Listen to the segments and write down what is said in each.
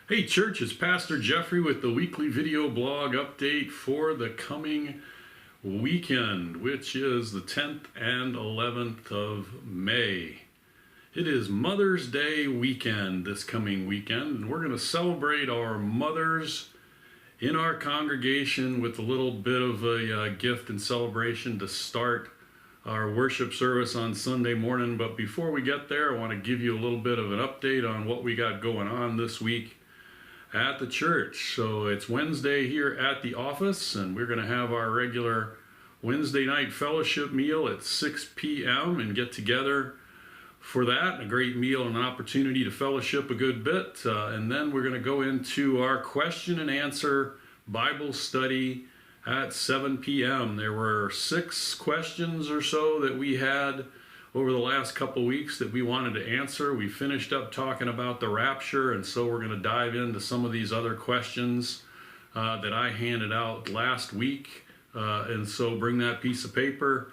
Hey church, it's Pastor Geoffrey with the weekly video blog update for the coming weekend, which is the 10th and 11th of May. It is Mother's Day weekend this coming weekend, and we're going to celebrate our mothers in our congregation with a little bit of a gift and celebration to start our worship service on Sunday morning. But before we get there, I want to give you a little bit of an update on what we got going on this week at the church. So it's Wednesday here at the office, and we're going to have our regular Wednesday night fellowship meal at 6 p.m. and get together for that. A great meal and an opportunity to fellowship a good bit. And then we're going to go into our question and answer Bible study at 7 p.m. There were 6 questions or so that we had over the last couple weeks that we wanted to answer. We finished up talking about the rapture, and so we're going to dive into some of these other questions that I handed out last week. And so bring that piece of paper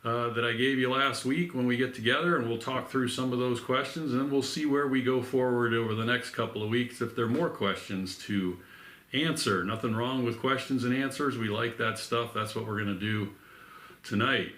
that I gave you last week when we get together, and we'll talk through some of those questions, and we'll see where we go forward over the next couple of weeks if there are more questions to answer. Nothing wrong with questions and answers. We like that stuff. That's what we're going to do tonight.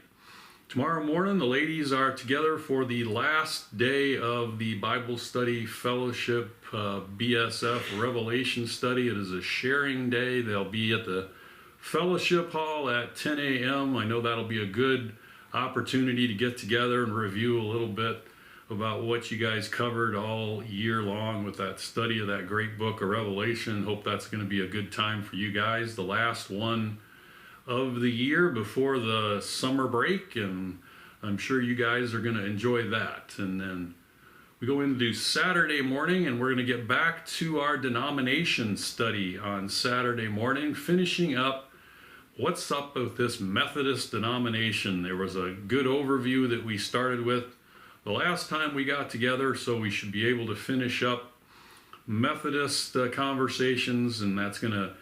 Tomorrow morning, the ladies are together for the last day of the Bible Study Fellowship BSF Revelation Study. It is a sharing day. They'll be at the Fellowship Hall at 10 a.m. I know that'll be a good opportunity to get together and review a little bit about what you guys covered all year long with that study of that great book of Revelation. Hope that's going to be a good time for you guys. The last one of the year before the summer break, and I'm sure you guys are going to enjoy that. And then we go into Saturday morning, and we're going to get back to our denomination study on Saturday morning, finishing up what's up with this Methodist denomination. There was a good overview that we started with the last time we got together, so we should be able to finish up Methodist conversations, and that's going to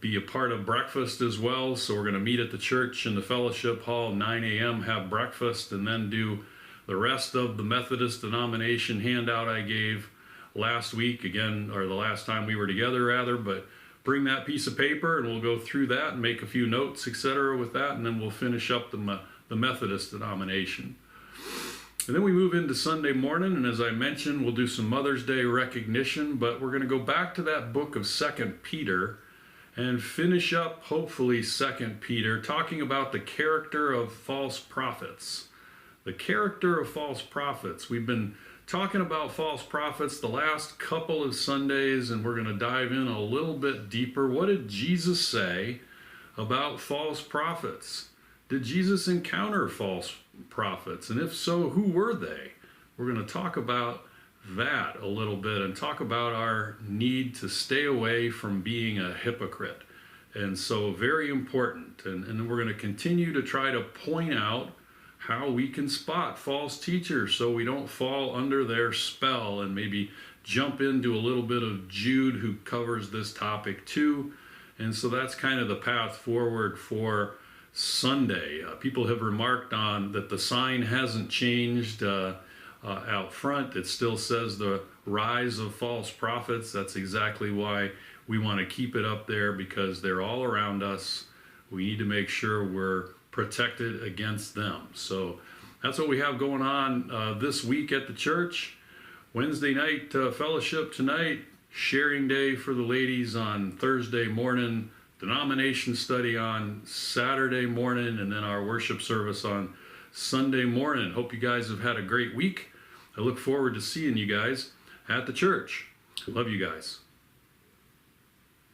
be a part of breakfast as well. So we're going to meet at the church in the fellowship hall 9 a.m., have breakfast, and then do the rest of the Methodist denomination handout I gave last week again, or the last time we were together rather. But bring that piece of paper and we'll go through that and make a few notes, etc. with that, and then we'll finish up the Methodist denomination. And then we move into Sunday morning, and as I mentioned, we'll do some Mother's Day recognition, but we're going to go back to that book of 2 Peter and finish up, hopefully, 2 Peter, talking about the character of false prophets. The character of false prophets. We've been talking about false prophets the last couple of Sundays, and we're going to dive in a little bit deeper. What did Jesus say about false prophets? Did Jesus encounter false prophets? And if so, who were they? We're going to talk about that a little bit and talk about our need to stay away from being a hypocrite. And so very important. And we're going to continue to try to point out how we can spot false teachers so we don't fall under their spell, and maybe jump into a little bit of Jude, who covers this topic too. And so that's kind of the path forward for Sunday. People have remarked on that the sign hasn't changed out front. It still says the rise of false prophets. That's exactly why we want to keep it up there, because they're all around us. We need to make sure we're protected against them. So that's what we have going on this week at the church. Wednesday night fellowship tonight, sharing day for the ladies on Thursday morning, denomination study on Saturday morning, and then our worship service on Sunday morning. Hope you guys have had a great week. I look forward to seeing you guys at the church. Love you guys.